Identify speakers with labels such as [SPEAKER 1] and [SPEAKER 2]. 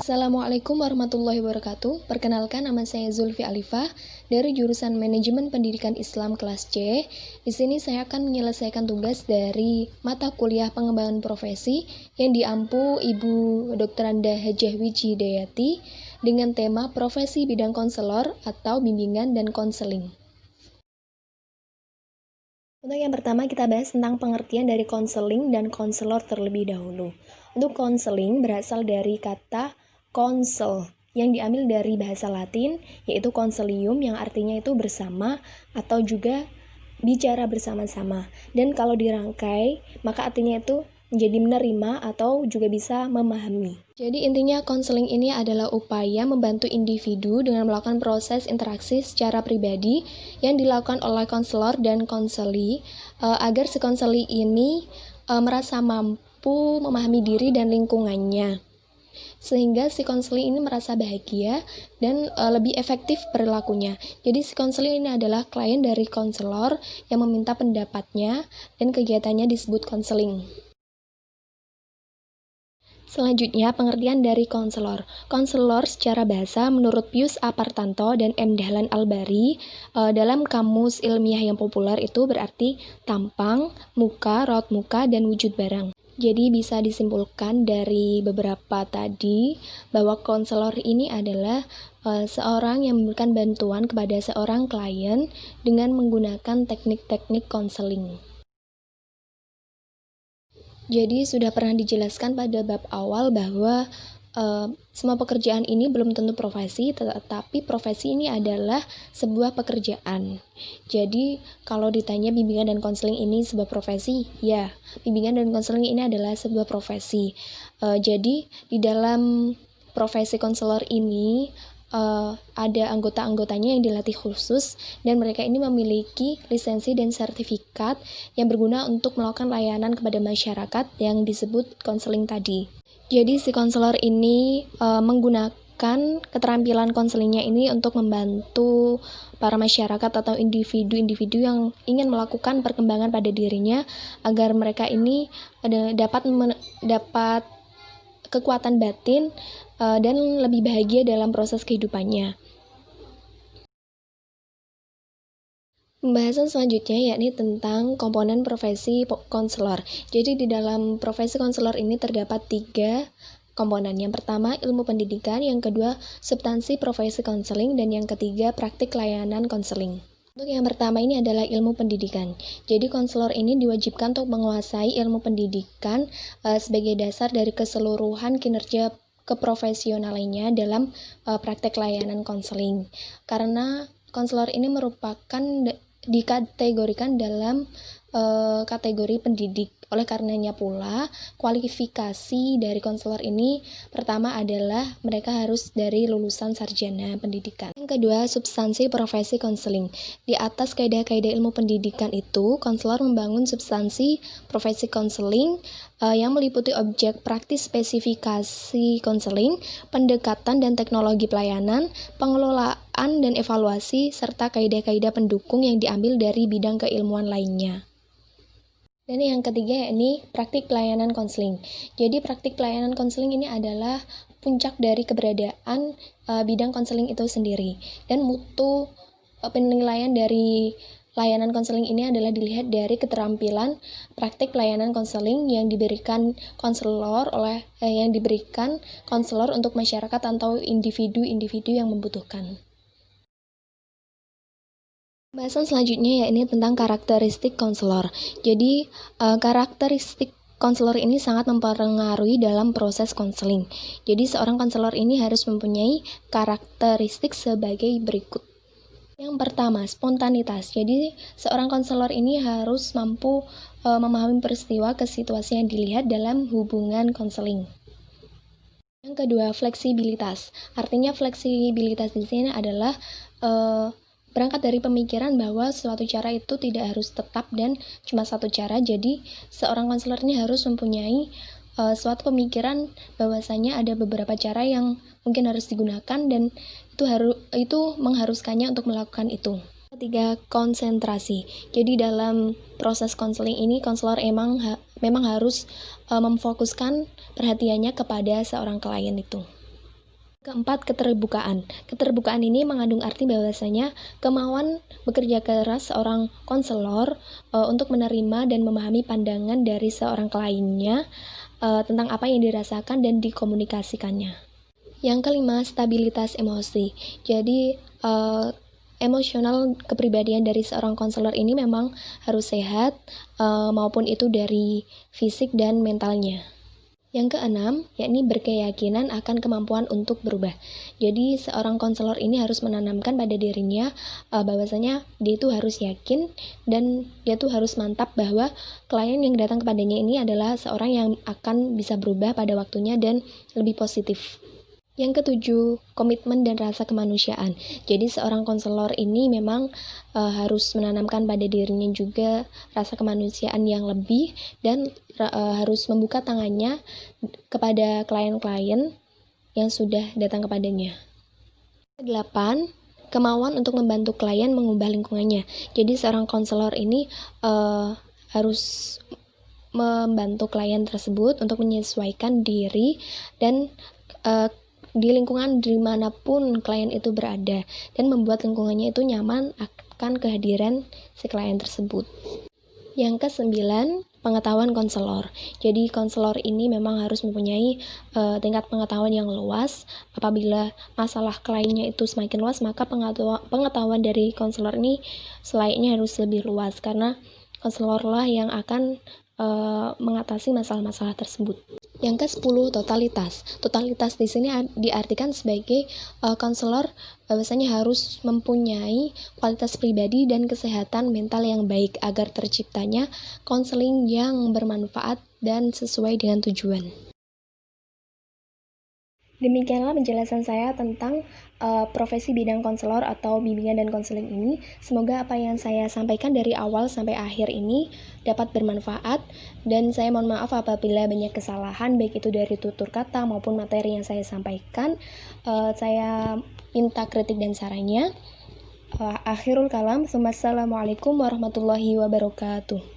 [SPEAKER 1] Assalamualaikum warahmatullahi wabarakatuh. Perkenalkan, nama saya Zulfi Alifah dari jurusan Manajemen Pendidikan Islam kelas C. Di sini saya akan menyelesaikan tugas dari mata kuliah pengembangan profesi yang diampu Ibu Dr. Anda Hajah Wijdayati dengan tema profesi bidang konselor atau bimbingan dan konseling. Untuk yang pertama, kita bahas tentang pengertian dari konseling dan konselor terlebih dahulu. Untuk konseling berasal dari kata konsel yang diambil dari bahasa Latin, yaitu consilium yang artinya itu bersama atau juga bicara bersama-sama. Dan kalau dirangkai, maka artinya itu menjadi menerima atau juga bisa memahami. Jadi intinya konseling ini adalah upaya membantu individu dengan melakukan proses interaksi secara pribadi yang dilakukan oleh konselor dan konseli agar si konseli ini merasa mampu memahami diri dan lingkungannya, sehingga si konseling ini merasa bahagia dan lebih efektif perilakunya. Jadi si konseling ini adalah klien dari konselor yang meminta pendapatnya dan kegiatannya disebut konseling. Selanjutnya, pengertian dari konselor. Konselor secara bahasa menurut Pius A. Partanto dan M. Dahlan Al-Bari dalam kamus ilmiah yang populer itu berarti tampang, muka, raut muka, dan wujud barang. Jadi bisa disimpulkan dari beberapa tadi bahwa konselor ini adalah seorang yang memberikan bantuan kepada seorang klien dengan menggunakan teknik-teknik konseling. Jadi sudah pernah dijelaskan pada bab awal bahwa semua pekerjaan ini belum tentu profesi, tetapi profesi ini adalah sebuah pekerjaan. Jadi kalau ditanya bimbingan dan konseling ini sebuah profesi, ya, bimbingan dan konseling ini adalah sebuah profesi. Jadi di dalam profesi konselor ini ada anggota-anggotanya yang dilatih khusus dan mereka ini memiliki lisensi dan sertifikat yang berguna untuk melakukan layanan kepada masyarakat yang disebut konseling tadi. Jadi si konselor ini menggunakan keterampilan konselingnya ini untuk membantu para masyarakat atau individu-individu yang ingin melakukan perkembangan pada dirinya agar mereka ini dapat kekuatan batin dan lebih bahagia dalam proses kehidupannya. Pembahasan selanjutnya yakni tentang komponen profesi konselor. Jadi di dalam profesi konselor ini terdapat 3 komponen. Yang pertama ilmu pendidikan, yang kedua substansi profesi konseling, dan yang ketiga praktik layanan konseling. Untuk yang pertama ini adalah ilmu pendidikan. Jadi konselor ini diwajibkan untuk menguasai ilmu pendidikan sebagai dasar dari keseluruhan kinerja keprofesionalannya dalam praktek layanan konseling. Karena konselor ini merupakan dikategorikan dalam kategori pendidik. Oleh karenanya pula, kualifikasi dari konselor ini pertama adalah mereka harus dari lulusan sarjana pendidikan. Yang kedua, substansi profesi konseling. Di atas kaidah-kaidah ilmu pendidikan itu, konselor membangun substansi profesi konseling yang meliputi objek praktis spesifikasi konseling, pendekatan dan teknologi pelayanan, pengelolaan dan evaluasi, serta kaidah-kaidah pendukung yang diambil dari bidang keilmuan lainnya. Dan yang ketiga yakni praktik pelayanan konseling. Jadi praktik pelayanan konseling ini adalah puncak dari keberadaan bidang konseling itu sendiri. Dan mutu penilaian dari layanan konseling ini adalah dilihat dari keterampilan praktik pelayanan konseling yang diberikan konselor untuk masyarakat atau individu-individu yang membutuhkan. Pembahasan selanjutnya yakni tentang karakteristik konselor. Jadi, karakteristik konselor ini sangat mempengaruhi dalam proses konseling. Jadi, seorang konselor ini harus mempunyai karakteristik sebagai berikut. Yang pertama, spontanitas. Jadi, seorang konselor ini harus mampu memahami peristiwa ke situasi yang dilihat dalam hubungan konseling. Yang kedua, fleksibilitas. Artinya fleksibilitas di sini adalah berangkat dari pemikiran bahwa suatu cara itu tidak harus tetap dan cuma satu cara. Jadi seorang konselor ini harus mempunyai suatu pemikiran bahwasanya ada beberapa cara yang mungkin harus digunakan dan itu mengharuskannya untuk melakukan itu. Ketiga, konsentrasi. Jadi dalam proses konseling ini konselor memang harus memfokuskan perhatiannya kepada seorang klien itu. Keempat, keterbukaan. Keterbukaan ini mengandung arti bahwasanya kemauan bekerja keras seorang konselor untuk menerima dan memahami pandangan dari seorang kliennya tentang apa yang dirasakan dan dikomunikasikannya. Yang kelima, stabilitas emosi. Jadi, emosional kepribadian dari seorang konselor ini memang harus sehat, maupun itu dari fisik dan mentalnya. Yang keenam, yakni berkeyakinan akan kemampuan untuk berubah. Jadi, seorang konselor ini harus menanamkan pada dirinya bahwasanya dia itu harus yakin dan dia tuh harus mantap bahwa klien yang datang kepadanya ini adalah seorang yang akan bisa berubah pada waktunya dan lebih positif. Yang ketujuh, komitmen dan rasa kemanusiaan. Jadi seorang konselor ini memang harus menanamkan pada dirinya juga rasa kemanusiaan yang lebih dan harus membuka tangannya kepada klien-klien yang sudah datang kepadanya. 8. Kemauan untuk membantu klien mengubah lingkungannya. Jadi seorang konselor ini harus membantu klien tersebut untuk menyesuaikan diri dan di lingkungan dimanapun klien itu berada dan membuat lingkungannya itu nyaman akan kehadiran si klien tersebut. Yang kesembilan, pengetahuan konselor. Jadi konselor ini memang harus mempunyai tingkat pengetahuan yang luas. Apabila masalah kliennya itu semakin luas, maka pengetahuan dari konselor ini selayaknya harus lebih luas karena konselorlah yang akan mengatasi masalah-masalah tersebut. Yang ke-10, totalitas. Totalitas di sini diartikan sebagai konselor bahwasanya harus mempunyai kualitas pribadi dan kesehatan mental yang baik agar terciptanya konseling yang bermanfaat dan sesuai dengan tujuan. Demikianlah penjelasan saya tentang profesi bidang konselor atau bimbingan dan konseling ini. Semoga apa yang saya sampaikan dari awal sampai akhir ini dapat bermanfaat, dan saya mohon maaf apabila banyak kesalahan baik itu dari tutur kata maupun materi yang saya sampaikan. Saya minta kritik dan sarannya. Akhirul kalam. Wassalamualaikum warahmatullahi wabarakatuh.